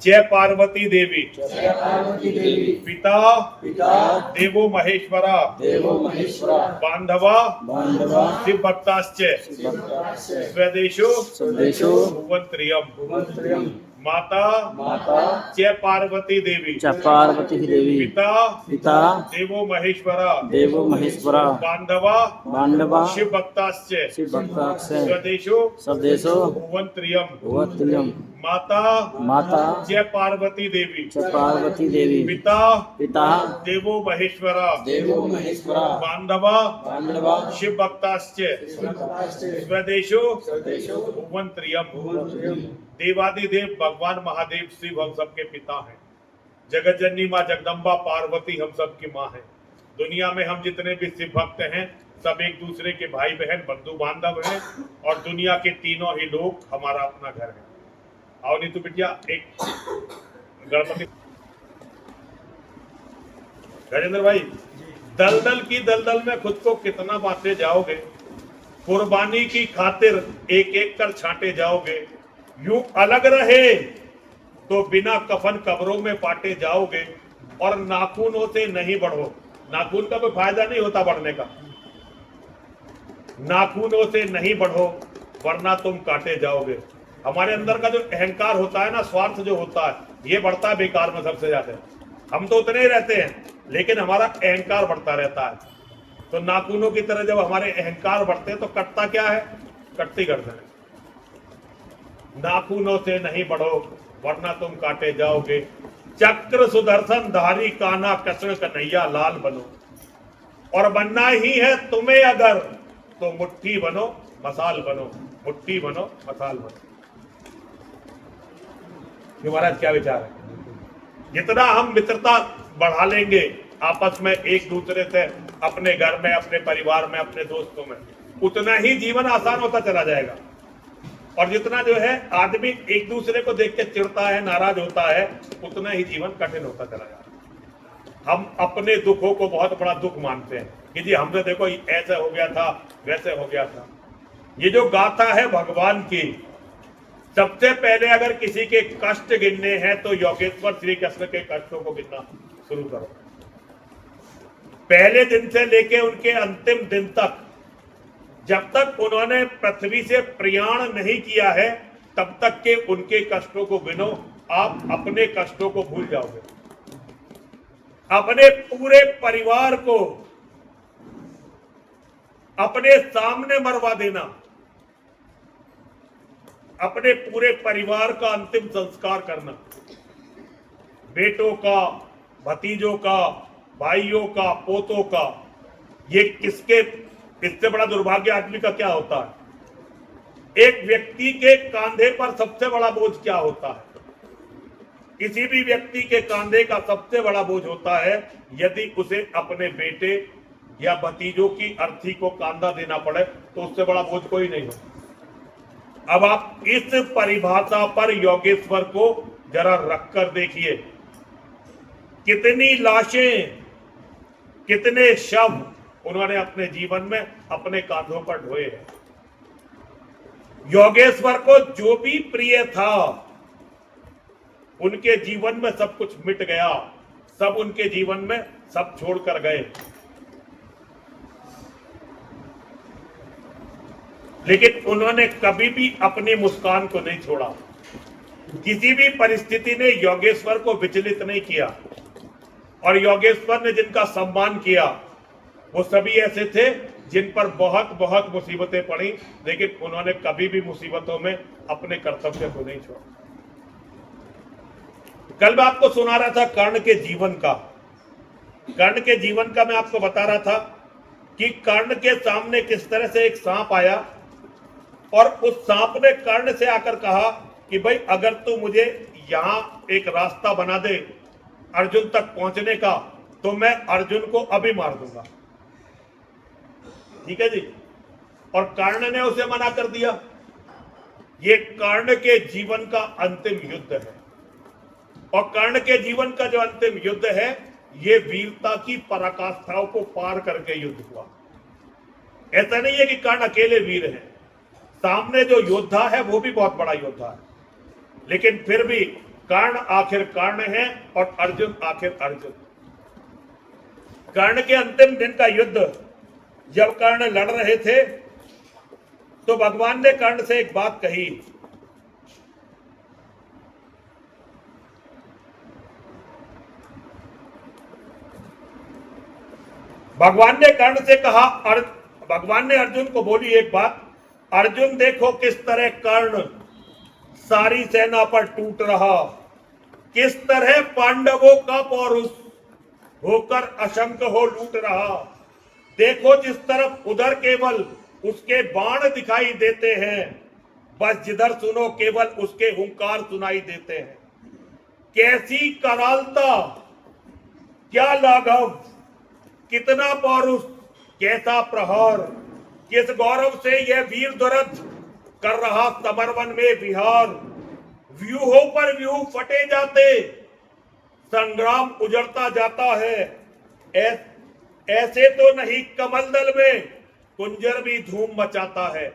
जय पार्वती देवी जय पार्वती देवी पिता पिता देवो महेश्वरा देवो महेश्वरा बांधवा बांधवा शिव भक्ताश्च भक्ताश्च स्वदेशो स्वदेशो भुवन्त्रियम् भुवन्त्रियम् माता माता जय पार्वती देवी च पार्वती देवी पिता पिता देवो महेश्वरा देवो महेश्वरा बांधवा बांधवा शिव भक्ताश्च शिव भक्ताश्च स्वदेशो स्वदेशो भुवन्त्रियम् भुवन्त्रियम् माता माता जय पार्वती देवी च पार्वती देवी पिता पिता देवो महेश्वरा देवो महेश्वरा बांधवा बांधवा शिव भक्ताश्च भक्ताश्च स्वदेशो स्वदेशो भुवन्त्रियम् भुवन्त्रियम् देवादिदेव भगवान महादेव शिव हम सबके पिता हैं। जगत जननी माँ जगदम्बा पार्वती हम सबकी माँ है। दुनिया में हम जितने भी शिव भक्त हैं सब एक दूसरे के भाई बहन बंधु बांधव हैं और दुनिया के तीनों ही लोग हमारा अपना घर है। आओ नीतू बिटिया एक गणपति गजेंद्र भाई दलदल की दलदल में खुद को कितना बांटे जाओगे, कुर्बानी की खातिर एक एक कर छांटे जाओगे, यूं अलग रहे तो बिना कफन कब्रों में पाटे जाओगे और नाखूनों से नहीं बढ़ो। नाखून का कोई फायदा नहीं होता बढ़ने का, नाखूनों से नहीं बढ़ो वरना तुम काटे जाओगे। हमारे अंदर का जो अहंकार होता है ना, स्वार्थ जो होता है, ये बढ़ता है बेकार में सबसे ज्यादा। हम तो उतने ही रहते हैं लेकिन हमारा अहंकार बढ़ता रहता है। तो नाखूनों की तरह जब हमारे अहंकार बढ़ते हैं तो कटता क्या है, कटती गर्दन है। नाखूनों से नहीं बढ़ो वरना तुम काटे जाओगे। चक्र सुदर्शन धारी कान्हा कृष्ण कन्हैया लाल बनो, और बनना ही है तुम्हें अगर तो मुट्ठी बनो मसाल बनो, मुट्ठी बनो मसाल बनो। ये महाराज क्या विचार है? जितना हम मित्रता बढ़ा लेंगे आपस में एक दूसरे से, अपने घर में, अपने परिवार में, अपने दोस्तों में, उतना ही जीवन आसान होता चला जाएगा। और जितना जो है आदमी एक दूसरे को देख के चिढ़ता है, नाराज होता है, उतना ही जीवन कठिन होता चला जाता है। हम अपने दुखों को बहुत बड़ा दुख मानते हैं कि जी हमसे देखो ऐसे हो गया था, वैसे हो गया था। ये जो गाथा है भगवान की, सबसे पहले अगर किसी के कष्ट गिनने हैं तो योगेश्वर श्री कृष्ण के कष्टों को गिनना शुरू करो। पहले दिन से लेके उनके अंतिम दिन तक, जब तक उन्होंने पृथ्वी से प्रयाण नहीं किया है तब तक के उनके कष्टों को गिनो। आप अपने कष्टों को भूल जाओगे। अपने पूरे परिवार को अपने सामने मरवा देना, अपने पूरे परिवार का अंतिम संस्कार करना, बेटों का, भतीजों का, भाइयों का, पोतों का। ये किसके, इससे बड़ा दुर्भाग्य आदमी का क्या होता है? एक व्यक्ति के कांधे पर सबसे बड़ा बोझ क्या होता है? किसी भी व्यक्ति के कांधे का सबसे बड़ा बोझ होता है यदि उसे अपने बेटे या भतीजों की अर्थी को कांधा देना पड़े, तो उससे बड़ा बोझ कोई नहीं होता। अब आप इस परिभाषा पर योगेश्वर को जरा रखकर देखिए, कितनी लाशें, कितने शव उन्होंने अपने जीवन में अपने कांधों पर ढोए हैं। योगेश्वर को जो भी प्रिय था उनके जीवन में सब कुछ मिट गया, सब उनके जीवन में सब छोड़कर गए। लेकिन उन्होंने कभी भी अपनी मुस्कान को नहीं छोड़ा। किसी भी परिस्थिति ने योगेश्वर को विचलित नहीं किया, और योगेश्वर ने जिनका सम्मान किया वो सभी ऐसे थे जिन पर बहुत बहुत मुसीबतें पड़ी, लेकिन उन्होंने कभी भी मुसीबतों में अपने कर्तव्य को नहीं छोड़ा। कल मैं आपको सुना रहा था कर्ण के जीवन का। कर्ण के जीवन का मैं आपको बता रहा था कि कर्ण के सामने किस तरह से एक सांप आया, और उस सांप ने कर्ण से आकर कहा कि भाई अगर तू मुझे यहां एक रास्ता बना दे अर्जुन तक पहुंचने का, तो मैं अर्जुन को अभी मार दूंगा। ठीक है जी। और कर्ण ने उसे मना कर दिया। ये कर्ण के जीवन का अंतिम युद्ध है, और कर्ण के जीवन का जो अंतिम युद्ध है ये वीरता की पराकाष्ठाओं को पार करके युद्ध हुआ। ऐसा नहीं है कि कर्ण अकेले वीर है, सामने जो योद्धा है वो भी बहुत बड़ा योद्धा है, लेकिन फिर भी कर्ण आखिर कर्ण है और अर्जुन आखिर अर्जुन। कर्ण के अंतिम दिन का युद्ध जब कर्ण लड़ रहे थे तो भगवान ने कर्ण से एक बात कही, भगवान ने कर्ण से कहा, भगवान ने अर्जुन को बोली एक बात, अर्जुन देखो किस तरह कर्ण सारी सेना पर टूट रहा, किस तरह पांडवों का पौरुष होकर असंख्य हो लूट रहा। देखो जिस तरफ उधर केवल उसके बाण दिखाई देते हैं, बस जिधर सुनो केवल उसके हुंकार सुनाई देते हैं। कैसी करालता, क्या लाघव, कितना पौरुष, कैसा प्रहार, किस गौरव से यह वीर दुरथ कर रहा समरवन में विहार। व्यूहों पर व्यूह फटे जाते, संग्राम उजड़ता जाता है। ऐसे तो नहीं कमल दल में कुंजर भी धूम मचाता है।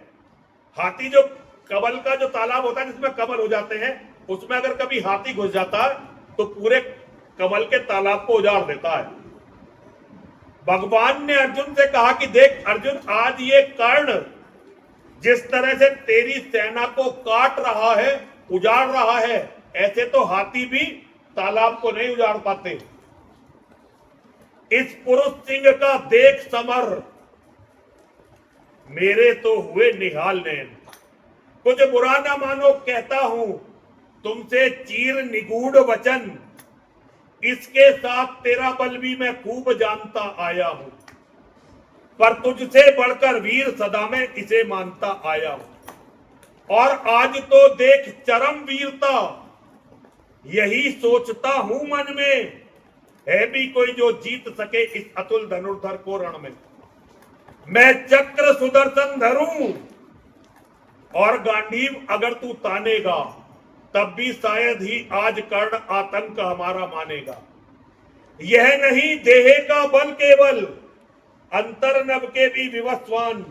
हाथी जो कमल का जो तालाब होता है जिसमें कमल हो जाते हैं, उसमें अगर कभी हाथी घुस जाता है तो पूरे कमल के तालाब को उजाड़ देता है। भगवान ने अर्जुन से कहा कि देख अर्जुन, आज ये कर्ण जिस तरह से तेरी सेना को काट रहा है, उजाड़ रहा है, ऐसे तो हाथी भी तालाब को नहीं उजाड़ पाते। इस पुरुष सिंह का देख समर, मेरे तो हुए निहाल नैन। कुछ बुरा ना मानो कहता हूं तुमसे चीर निगूढ़ वचन, इसके साथ तेरा बल भी मैं खूब जानता आया हूं, पर तुझसे बढ़कर वीर सदा मैं इसे मानता आया हूं। और आज तो देख चरम वीरता, यही सोचता हूं मन में, है भी कोई जो जीत सके इस अतुल धनुर्धर को रण में। मैं चक्र सुदर्शन धरूं और गांडीव अगर तू तानेगा, तब भी शायद ही आज कर्ण आतंक हमारा मानेगा। यह नहीं देह का बल केवल, अंतर नभ के भी विवस्वान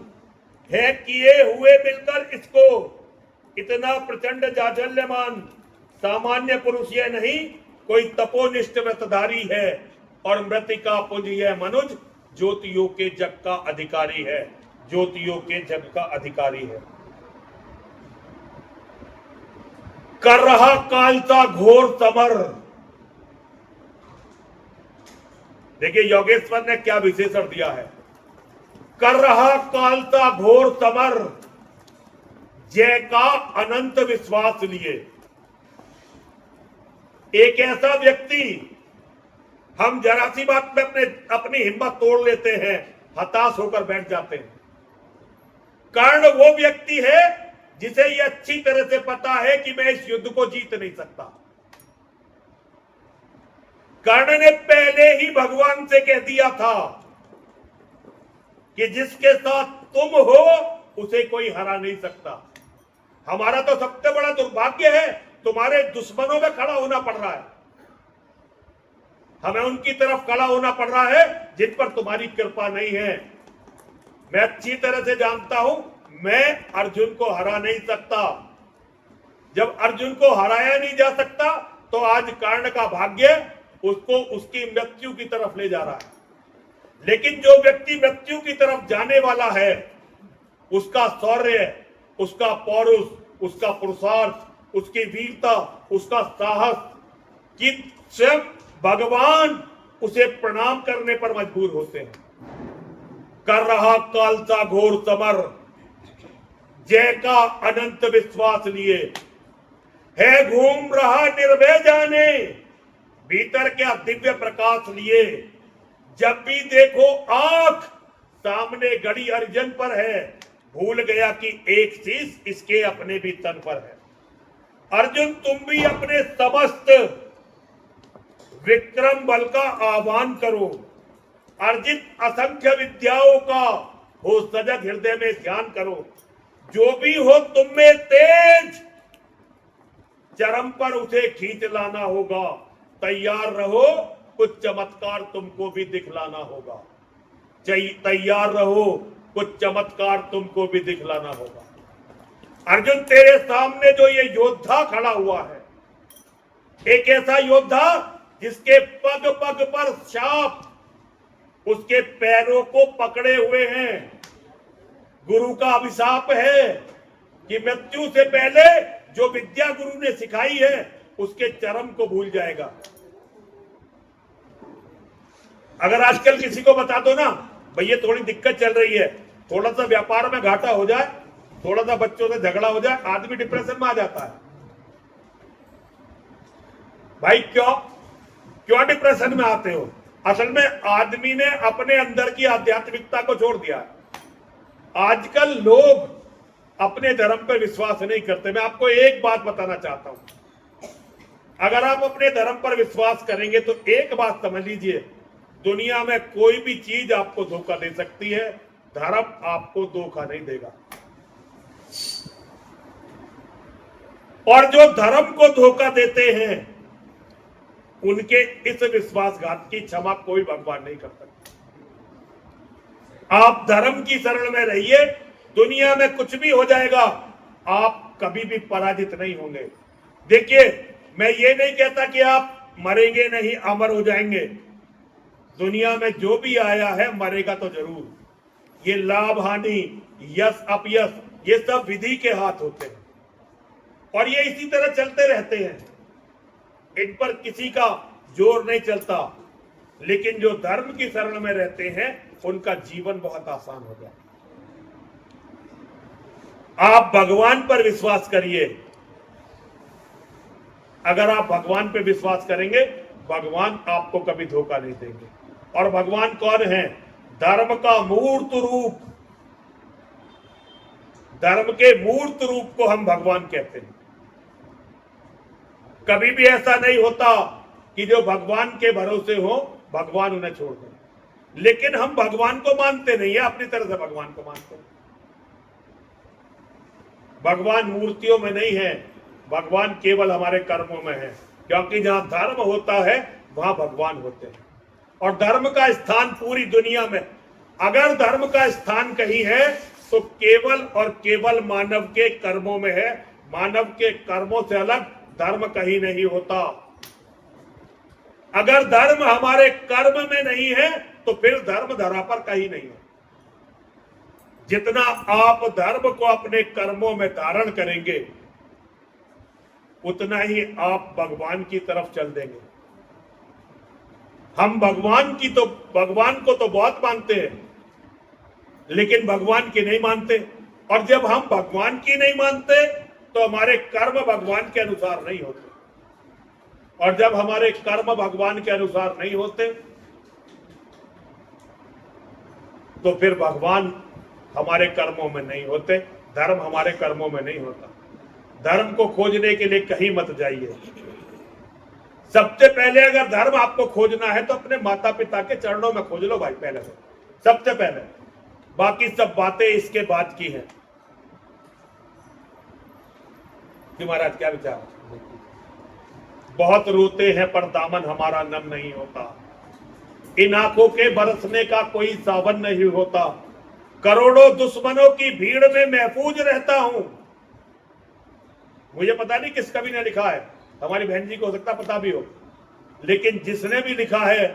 है, किए हुए मिलकर इसको इतना प्रचंड जाजल्यमान। सामान्य पुरुष यह नहीं, कोई तपोनिष्ठ व्रतधारी है, और मृतिका पुंज यह मनुज ज्योतियों के जग का अधिकारी है, ज्योतियों के जग का अधिकारी है। कर रहा काल सा घोर समर। देखिए योगेश्वर ने क्या विशेषण दिया है, कर रहा काल सा घोर समर, जय का अनंत विश्वास लिए। एक ऐसा व्यक्ति, हम जरा सी बात में अपनी हिम्मत तोड़ लेते हैं, हताश होकर बैठ जाते हैं। कर्ण वो व्यक्ति है जिसे यह अच्छी तरह से पता है कि मैं इस युद्ध को जीत नहीं सकता। कर्ण ने पहले ही भगवान से कह दिया था कि जिसके साथ तुम हो उसे कोई हरा नहीं सकता। हमारा तो सबसे बड़ा दुर्भाग्य है, तुम्हारे दुश्मनों में खड़ा होना पड़ रहा है। हमें उनकी तरफ खड़ा होना पड़ रहा है जिन पर तुम्हारी कृपा नहीं है। मैं अच्छी तरह से जानता हूं, मैं अर्जुन को हरा नहीं सकता। जब अर्जुन को हराया नहीं जा सकता तो आज कर्ण का भाग्य उसको उसकी मृत्यु की तरफ ले जा रहा है। लेकिन जो व्यक्ति मृत्यु की तरफ जाने वाला है, उसका शौर्य, उसका पौरुष, उसका पुरुषार्थ, उसकी वीरता, उसका साहस कि स्वयं भगवान उसे प्रणाम करने पर मजबूर होते हैं। कर रहा काल सा घोर समर, जय का अनंत विश्वास लिए। है घूम रहा निर्भय जाने, भीतर क्या दिव्य प्रकाश लिए। जब भी देखो आंख सामने गड़ी अर्जुन पर है, भूल गया कि एक शीश इसके अपने भी तन पर है। अर्जुन तुम भी अपने समस्त विक्रम बल का आह्वान करो, अर्जित असंख्य विद्याओं का हो सजग हृदय में ध्यान करो। जो भी हो तुम में तेज, चरम पर उसे खींच लाना होगा। तैयार रहो, कुछ चमत्कार तुमको भी दिखलाना होगा। तैयार रहो, कुछ चमत्कार तुमको भी दिखलाना होगा। अर्जुन तेरे सामने जो ये योद्धा खड़ा हुआ है, एक ऐसा योद्धा जिसके पग पग पर शाप उसके पैरों को पकड़े हुए हैं। गुरु का अभिशाप है कि मृत्यु से पहले जो विद्या गुरु ने सिखाई है उसके चरम को भूल जाएगा। अगर आजकल किसी को बता दो ना भैया थोड़ी दिक्कत चल रही है, थोड़ा सा व्यापार में घाटा हो जाए, थोड़ा सा बच्चों से झगड़ा हो जाए, आदमी डिप्रेशन में आ जाता है। भाई क्यों डिप्रेशन में आते हो? असल में आदमी ने अपने अंदर की आध्यात्मिकता को छोड़ दिया। आजकल लोग अपने धर्म पर विश्वास नहीं करते। मैं आपको एक बात बताना चाहता हूं, अगर आप अपने धर्म पर विश्वास करेंगे तो एक बात समझ लीजिए, दुनिया में कोई भी चीज आपको धोखा दे सकती है, धर्म आपको धोखा नहीं देगा। और जो धर्म को धोखा देते हैं उनके इस विश्वासघात की क्षमा कोई भगवान नहीं कर सकता। आप धर्म की शरण में रहिए, दुनिया में कुछ भी हो जाएगा, आप कभी भी पराजित नहीं होंगे। देखिए, मैं ये नहीं कहता कि आप मरेंगे नहीं, अमर हो जाएंगे। दुनिया में जो भी आया है मरेगा तो जरूर। ये लाभ हानि, यश अपयश, ये सब विधि के हाथ होते हैं और ये इसी तरह चलते रहते हैं। इन पर किसी का जोर नहीं चलता। लेकिन जो धर्म की शरण में रहते हैं उनका जीवन बहुत आसान हो जाता है। आप भगवान पर विश्वास करिए। अगर आप भगवान पर विश्वास करेंगे, भगवान आपको कभी धोखा नहीं देंगे। और भगवान कौन है? धर्म का मूर्त रूप। धर्म के मूर्त रूप को हम भगवान कहते हैं। कभी भी ऐसा नहीं होता कि जो भगवान के भरोसे हो भगवान उन्हें छोड़ दें। लेकिन हम भगवान को मानते नहीं है, अपनी तरह से भगवान को मानते हैं। भगवान मूर्तियों में नहीं है, भगवान केवल हमारे कर्मों में है। क्योंकि जहां धर्म होता है वहां भगवान होते हैं। और धर्म का स्थान पूरी दुनिया में, अगर धर्म का स्थान कहीं है तो केवल और केवल मानव के कर्मों में है। मानव के कर्मों से अलग धर्म कहीं नहीं होता। अगर धर्म हमारे कर्म में नहीं है तो फिर धर्म धरा पर कहीं नहीं है। जितना आप धर्म को अपने कर्मों में धारण करेंगे उतना ही आप भगवान की तरफ चल देंगे। हम भगवान को तो बहुत मानते हैं, लेकिन भगवान की नहीं मानते। और जब हम भगवान की नहीं मानते तो हमारे कर्म भगवान के अनुसार नहीं होते। और जब हमारे कर्म भगवान के अनुसार नहीं होते तो फिर भगवान हमारे कर्मों में नहीं होते, धर्म हमारे कर्मों में नहीं होता। धर्म को खोजने के लिए कहीं मत जाइए। सबसे पहले अगर धर्म आपको खोजना है तो अपने माता पिता के चरणों में खोज लो भाई, पहले तो सबसे पहले। बाकी सब बातें इसके बाद की हैं। जी महाराज, क्या विचार? बहुत रोते हैं पर दामन हमारा नम नहीं होता। इन आंखों के बरसने का कोई सावन नहीं होता। करोड़ों दुश्मनों की भीड़ में महफूज रहता हूं। मुझे पता नहीं किस कवि ने लिखा है, हमारी बहन जी को हो सकता पता भी हो, लेकिन जिसने भी लिखा है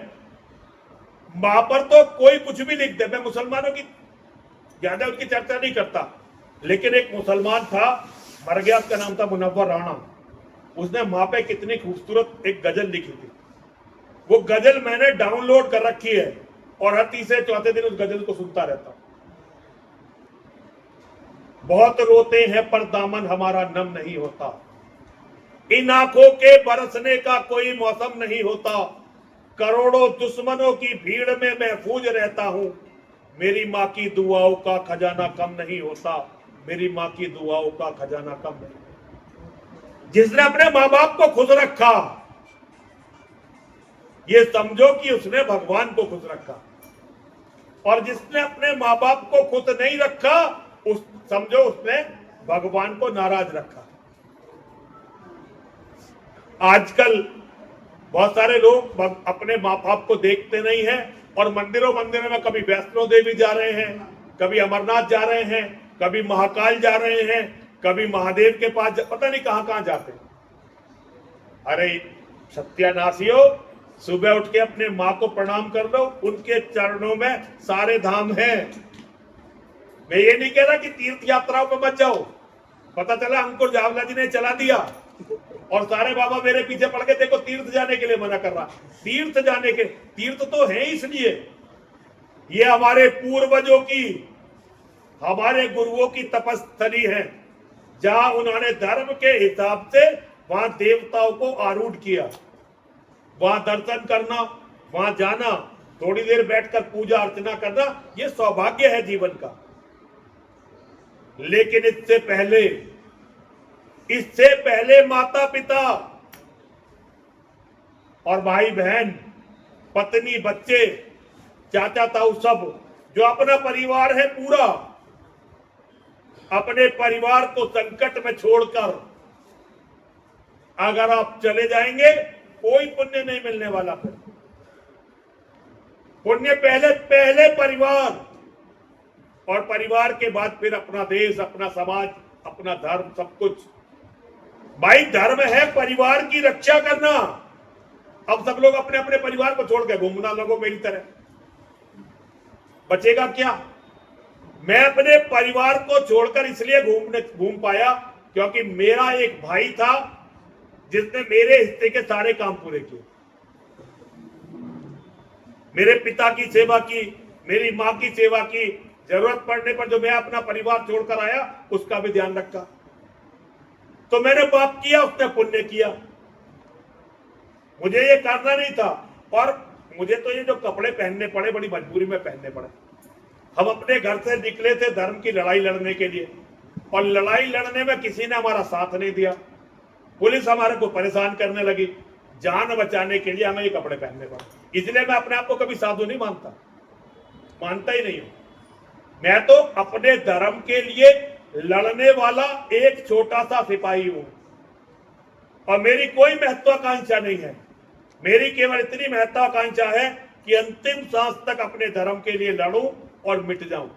वहां पर तो कोई कुछ भी लिख दे। मैं मुसलमानों की ज्यादा उनकी चर्चा नहीं करता, लेकिन एक मुसलमान था, मर गया, उसका नाम था मुनव्वर राणा। उसने वहां पे कितनी खूबसूरत एक गजल लिखी थी। वो गजल मैंने डाउनलोड कर रखी है और हर तीसरे चौथे दिन उस गजल को सुनता रहता हूं। बहुत रोते हैं पर दामन हमारा नम नहीं होता। इन आंखों के बरसने का कोई मौसम नहीं होता। करोड़ों दुश्मनों की भीड़ में महफूज रहता हूं। मेरी माँ की दुआओं का खजाना कम नहीं होता। मेरी माँ की दुआओं का खजाना कम नहीं। जिसने अपने माँ बाप को खुश रखा, ये समझो कि उसने भगवान को खुश रखा। और जिसने अपने माँ बाप को खुश नहीं रखा, उस समझो उसने भगवान को नाराज रखा। आजकल बहुत सारे लोग अपने माँ बाप को देखते नहीं हैं और मंदिरों में कभी वैष्णो देवी जा रहे हैं, कभी अमरनाथ जा रहे हैं, कभी महाकाल जा रहे हैं, कभी महादेव के पास पता नहीं कहां कहां जाते हैं। अरे सत्यानाशियो, सुबह उठ के अपने माँ को प्रणाम कर लो, उनके चरणों में सारे धाम हैं। मैं ये नहीं कह रहा कि तीर्थ यात्राओं पे मत जाओ। पता चला अंकुर जावला जी ने चला दिया और सारे बाबा मेरे पीछे पड़ गए, देखो तीर्थ जाने के लिए मना कर रहा। तीर्थ जाने के तीर्थ तो है इसलिए, ये हमारे पूर्वजों की, हमारे गुरुओं की तपस्थली है, जहां उन्होंने धर्म के हिसाब से वहां देवताओं को आरूढ़ किया। वहां दर्शन करना, वहां जाना, थोड़ी देर बैठकर पूजा अर्चना करना, ये सौभाग्य है जीवन का। लेकिन इससे पहले माता पिता और भाई बहन, पत्नी, बच्चे, चाचा ताऊ, सब जो अपना परिवार है पूरा, अपने परिवार को संकट में छोड़कर अगर आप चले जाएंगे, कोई पुण्य नहीं मिलने वाला। फिर पुण्य पहले परिवार, और परिवार के बाद फिर अपना देश, अपना समाज, अपना धर्म, सब कुछ। भाई धर्म है परिवार की रक्षा करना। अब सब लोग अपने अपने परिवार को छोड़ के घूमना लगो मेरी तरह, बचेगा क्या? मैं अपने परिवार को छोड़कर इसलिए घूम पाया क्योंकि मेरा एक भाई था जिसने मेरे हिस्से के सारे काम पूरे किए। मेरे पिता की सेवा की, मेरी मां की सेवा की, जरूरत पड़ने पर जो मैं अपना परिवार छोड़कर आया उसका भी ध्यान रखा। तो मैंने पाप किया, उसने पुण्य किया। मुझे ये करना नहीं था, और मुझे तो ये जो कपड़े पहनने पड़े बड़ी मजबूरी में पहनने पड़े। हम अपने घर से निकले थे धर्म की लड़ाई लड़ने के लिए, और लड़ाई लड़ने में किसी ने हमारा साथ नहीं दिया। पुलिस हमारे को परेशान करने लगी, जान बचाने के लिए हमें ये कपड़े पहनने पड़े। इसलिए मैं अपने आप को कभी साधु नहीं मानता ही नहीं हूं। मैं तो अपने धर्म के लिए लड़ने वाला एक छोटा सा सिपाही हूं, और मेरी कोई महत्वाकांक्षा नहीं है। मेरी केवल इतनी महत्वाकांक्षा है कि अंतिम सांस तक अपने धर्म के लिए लड़ूं और मिट जाऊं,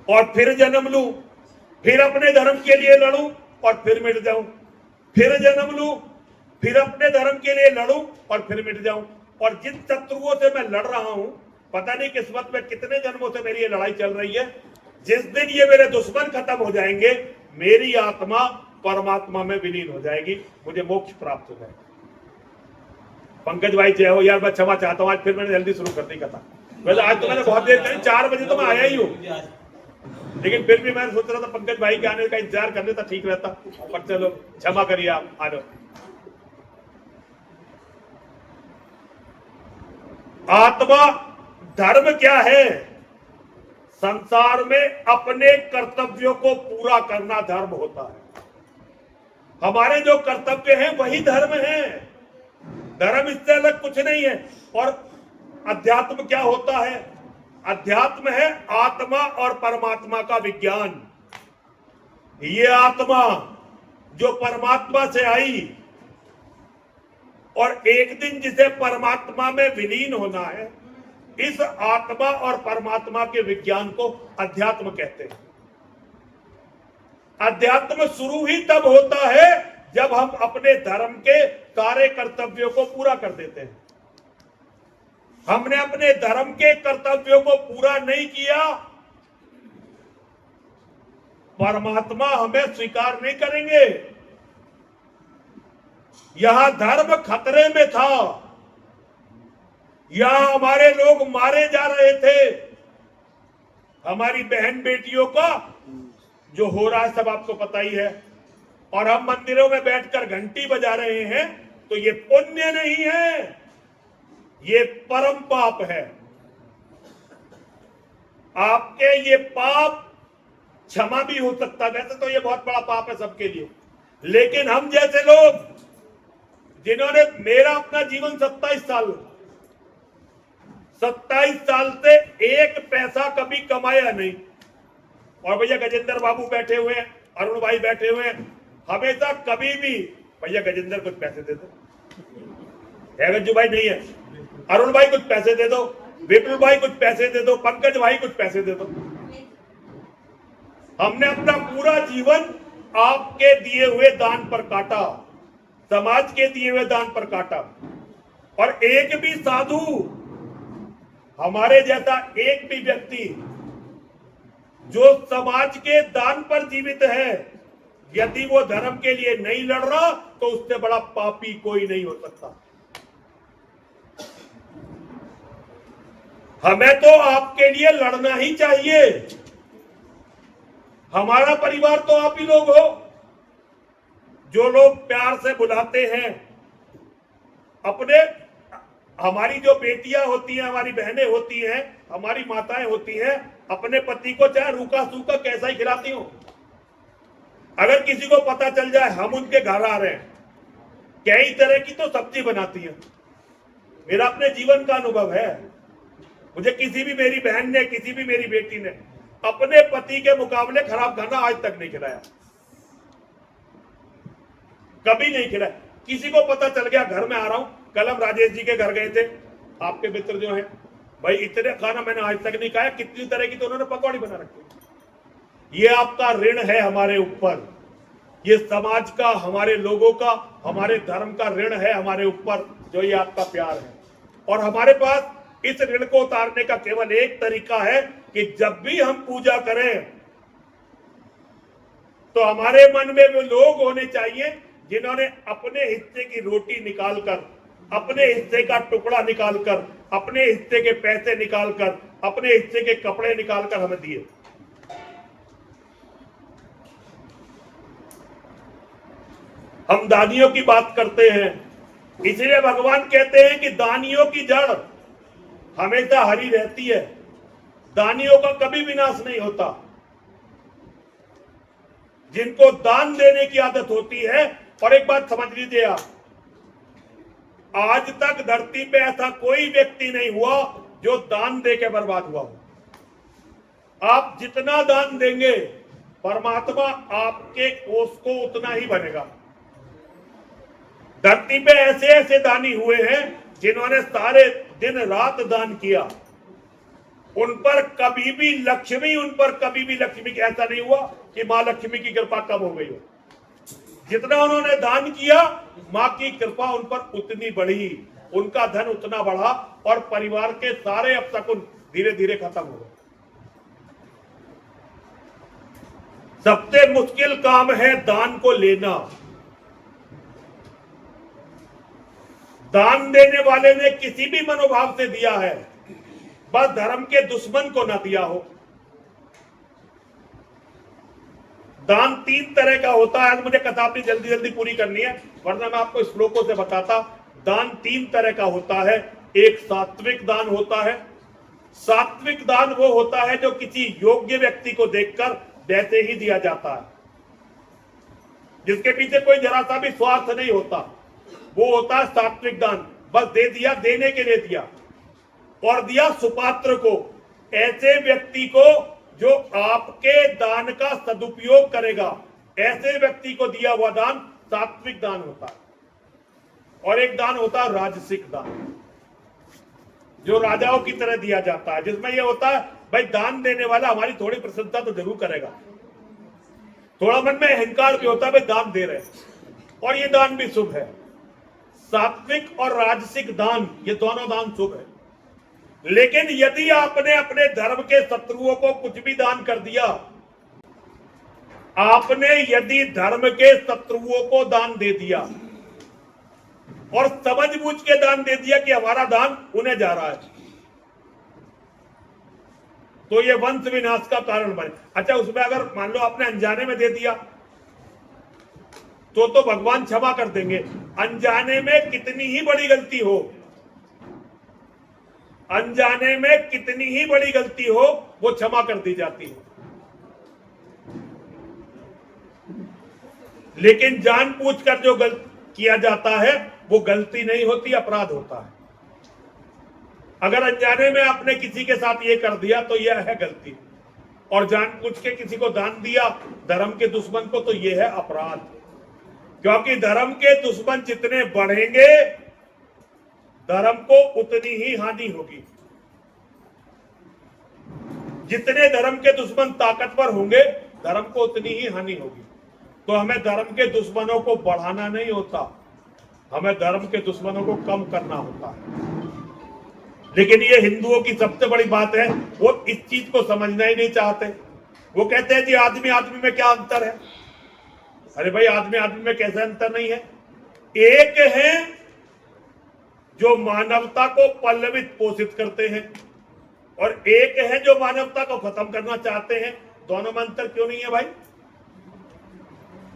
और फिर जन्म लूं, फिर अपने धर्म के लिए लड़ूं और फिर मिट जाऊं, फिर जन्म लूं, फिर अपने धर्म के लिए लड़ूं और फिर मिट जाऊं। और जिन शत्रुओं से मैं लड़ रहा हूं, पता नहीं किस्मत में कितने जन्मों से मेरी ये लड़ाई चल रही है। जिस दिन ये मेरे दुश्मन खत्म हो जाएंगे, मेरी आत्मा परमात्मा में विलीन हो जाएगी, मुझे मोक्ष प्राप्त हो जाएगा। पंकज भाई जय हो यार, मैं क्षमा चाहता हूँ, आज फिर मैंने जल्दी शुरू कर दी कथा। वैसे आज तो मैंने बहुत देर करी, 4 बजे तो मैं आया ही हूँ, लेकिन फिर भी मैं सोच रहा था पंकज भाई के आने का इंतजार कर लेता, ठीक रहता। पर चलो क्षमा करिए, आप आ जाओ। आत्मा धर्म क्या है? संसार में अपने कर्तव्यों को पूरा करना धर्म होता है। हमारे जो कर्तव्य हैं वही धर्म है, धर्म इससे अलग कुछ नहीं है। और अध्यात्म क्या होता है? अध्यात्म है आत्मा और परमात्मा का विज्ञान। ये आत्मा जो परमात्मा से आई और एक दिन जिसे परमात्मा में विलीन होना है, इस आत्मा और परमात्मा के विज्ञान को अध्यात्म कहते हैं। अध्यात्म शुरू ही तब होता है जब हम अपने धर्म के सारे कर्तव्यों को पूरा कर देते हैं। हमने अपने धर्म के कर्तव्यों को पूरा नहीं किया, परमात्मा हमें स्वीकार नहीं करेंगे। यहां धर्म खतरे में था, यहां हमारे लोग मारे जा रहे थे। हमारी बहन बेटियों का जो हो रहा है सब आपको पता ही है, और हम मंदिरों में बैठकर घंटी बजा रहे हैं, तो ये पुण्य नहीं है, ये परम पाप है। आपके ये पाप क्षमा भी हो सकता है, वैसे तो ये बहुत बड़ा पाप है सबके लिए, लेकिन हम जैसे लोग जिन्होंने, मेरा अपना जीवन 27 साल से एक पैसा कभी कमाया नहीं, और भैया गजेंद्र बाबू बैठे हुए हैं, अरुण भाई बैठे हुए हैं, हमेशा कभी भी भैया गजेंद्र कुछ पैसे दे दो, गज्जू भाई नहीं है, अरुण भाई कुछ पैसे दे दो, विपुल भाई कुछ पैसे दे दो, पंकज भाई कुछ पैसे दे दो। हमने अपना पूरा जीवन आपके दिए हुए दान पर काटा। समाज के दिए हुए दान पर काटा। और एक भी साधु, हमारे जैसा एक भी व्यक्ति जो समाज के दान पर जीवित है, यदि वो धर्म के लिए नहीं लड़ रहा तो उससे बड़ा पापी कोई नहीं हो सकता। हमें तो आपके लिए लड़ना ही चाहिए। हमारा परिवार तो आप ही लोग हो, जो लोग प्यार से बुलाते हैं अपने, हमारी जो बेटियां होती हैं, हमारी बहनें होती हैं, हमारी माताएं होती हैं, अपने पति को चाहे रूखा सूखा कैसा ही खिलाती हो। अगर किसी को पता चल जाए हम उनके घर आ रहे हैं, कई तरह की तो सब्जी बनाती हैं। मेरा अपने जीवन का अनुभव है, मुझे किसी भी मेरी बहन ने, किसी भी मेरी बेटी ने अपने पति के मुकाबले खराब खाना आज तक नहीं खिलाया, कभी नहीं खिलाया। किसी को पता चल गया घर में आ रहा हूं, कल हम राजेश जी के घर गए थे, आपके मित्र जो हैं, भाई इतने खाना मैंने आज तक नहीं खाया, कितनी तरह की तो उन्होंने पकौड़ी बना रखी। ये आपका ऋण है हमारे ऊपर, ये समाज का, हमारे लोगों का, हमारे धर्म का ऋण है हमारे ऊपर, जो ये आपका प्यार है। और हमारे पास इस ऋण को उतारने का केवल एक तरीका है कि जब भी हम पूजा करें तो हमारे मन में वो लोग होने चाहिए जिन्होंने अपने हिस्से की रोटी निकालकर, अपने हिस्से का टुकड़ा निकालकर, अपने हिस्से के पैसे निकालकर, अपने हिस्से के कपड़े निकालकर हमें दिए। हम दानियों की बात करते हैं, इसलिए भगवान कहते हैं कि दानियों की जड़ हमेशा हरी रहती है, दानियों का कभी विनाश नहीं होता। जिनको दान देने की आदत होती है, और एक बात समझ लीजिए आप, आज तक धरती पे ऐसा कोई व्यक्ति नहीं हुआ जो दान दे के बर्बाद हुआ हो। आप जितना दान देंगे परमात्मा आपके कोष को उतना ही बनेगा। धरती पे ऐसे ऐसे दानी हुए हैं जिन्होंने सारे दिन रात दान किया, उन पर कभी भी लक्ष्मी, ऐसा नहीं हुआ कि मां लक्ष्मी की कृपा कम हो गई हो। जितना उन्होंने दान किया, मां की कृपा उन पर उतनी बढ़ी, उनका धन उतना बढ़ा, और परिवार के सारे अपशकुन धीरे धीरे खत्म हो गए। सबसे मुश्किल काम है दान को लेना। दान देने वाले ने किसी भी मनोभाव से दिया है, बस धर्म के दुश्मन को ना दिया हो। दान 3 तरह का होता है। आज मुझे कथा अपनी जल्दी जल्दी पूरी करनी है, वरना मैं आपको श्लोकों से बताता। दान 3 तरह का होता है। एक सात्विक दान होता है। सात्विक दान वो होता है जो किसी योग्य व्यक्ति को देखकर वैसे ही दिया जाता है, जिसके पीछे कोई जरा सा भी स्वार्थ नहीं होता, वो होता है सात्विक दान। बस दे दिया, देने के लिए दिया, और दिया सुपात्र को, ऐसे व्यक्ति को जो आपके दान का सदुपयोग करेगा, ऐसे व्यक्ति को दिया हुआ दान सात्विक दान होता है। और एक दान होता है राजसिक दान, जो राजाओं की तरह दिया जाता है, जिसमें यह होता है भाई दान देने वाला हमारी थोड़ी प्रशंसा तो जरूर करेगा, थोड़ा मन में अहंकार भी होता है भाई दान दे रहे हैं, और ये दान भी शुभ है। सात्विक और राजसिक दान, ये दोनों दान शुभ है। लेकिन यदि आपने अपने धर्म के शत्रुओं को कुछ भी दान कर दिया, आपने यदि धर्म के शत्रुओं को दान दे दिया और समझबूझ के दान दे दिया कि हमारा दान उन्हें जा रहा है, तो ये वंश विनाश का कारण बने। अच्छा, उसमें अगर मान लो आपने अनजाने में दे दिया तो भगवान क्षमा कर देंगे। अनजाने में कितनी ही बड़ी गलती हो, अनजाने में कितनी ही बड़ी गलती हो, वो क्षमा कर दी जाती है। लेकिन जानबूझकर जो किया जाता है वो गलती नहीं होती, अपराध होता है। अगर अनजाने में आपने किसी के साथ ये कर दिया तो यह है गलती, और जानबूझ के किसी को दान दिया धर्म के दुश्मन को, तो यह है अपराध। क्योंकि धर्म के दुश्मन जितने बढ़ेंगे, धर्म को उतनी ही हानि होगी। जितने धर्म के दुश्मन ताकतवर होंगे, धर्म को उतनी ही हानि होगी। तो हमें धर्म के दुश्मनों को बढ़ाना नहीं होता, हमें धर्म के दुश्मनों को कम करना होता है। लेकिन ये हिंदुओं की सबसे बड़ी बात है, वो इस चीज को समझना ही नहीं चाहते। वो कहते हैं जी आदमी आदमी में क्या अंतर है। अरे भाई, आदमी आदमी में कैसे अंतर नहीं है। एक है जो मानवता को पल्लवित पोषित करते हैं और एक है जो मानवता को खत्म करना चाहते हैं। दोनों में अंतर क्यों नहीं है भाई।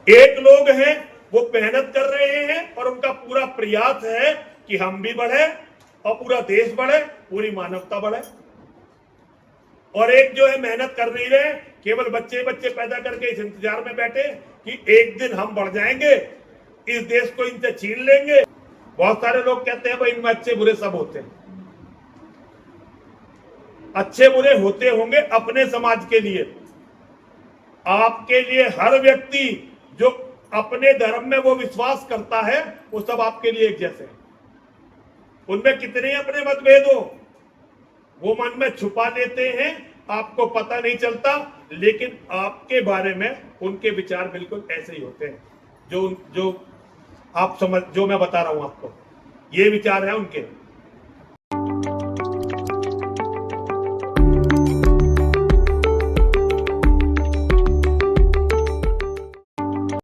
एक लोग हैं वो मेहनत कर रहे हैं और उनका पूरा प्रयास है कि हम भी बढ़े और पूरा देश बढ़े, पूरी मानवता बढ़े। और एक जो है मेहनत कर नहीं रहे, केवल बच्चे बच्चे पैदा करके इस इंतजार में बैठे कि एक दिन हम बढ़ जाएंगे, इस देश को इनसे छीन लेंगे। बहुत सारे लोग कहते हैं भाई इनमें अच्छे बुरे सब होते हैं। अच्छे बुरे होते होंगे अपने समाज के लिए। आपके लिए हर व्यक्ति जो अपने धर्म में वो विश्वास करता है वो सब आपके लिए एक जैसे हैं। उनमें कितने अपने मतभेद हो वो मन में छुपा लेते हैं, आपको पता नहीं चलता, लेकिन आपके बारे में उनके विचार बिल्कुल ऐसे ही होते हैं जो आप समझ, जो मैं बता रहा हूं आपको, ये विचार है उनके।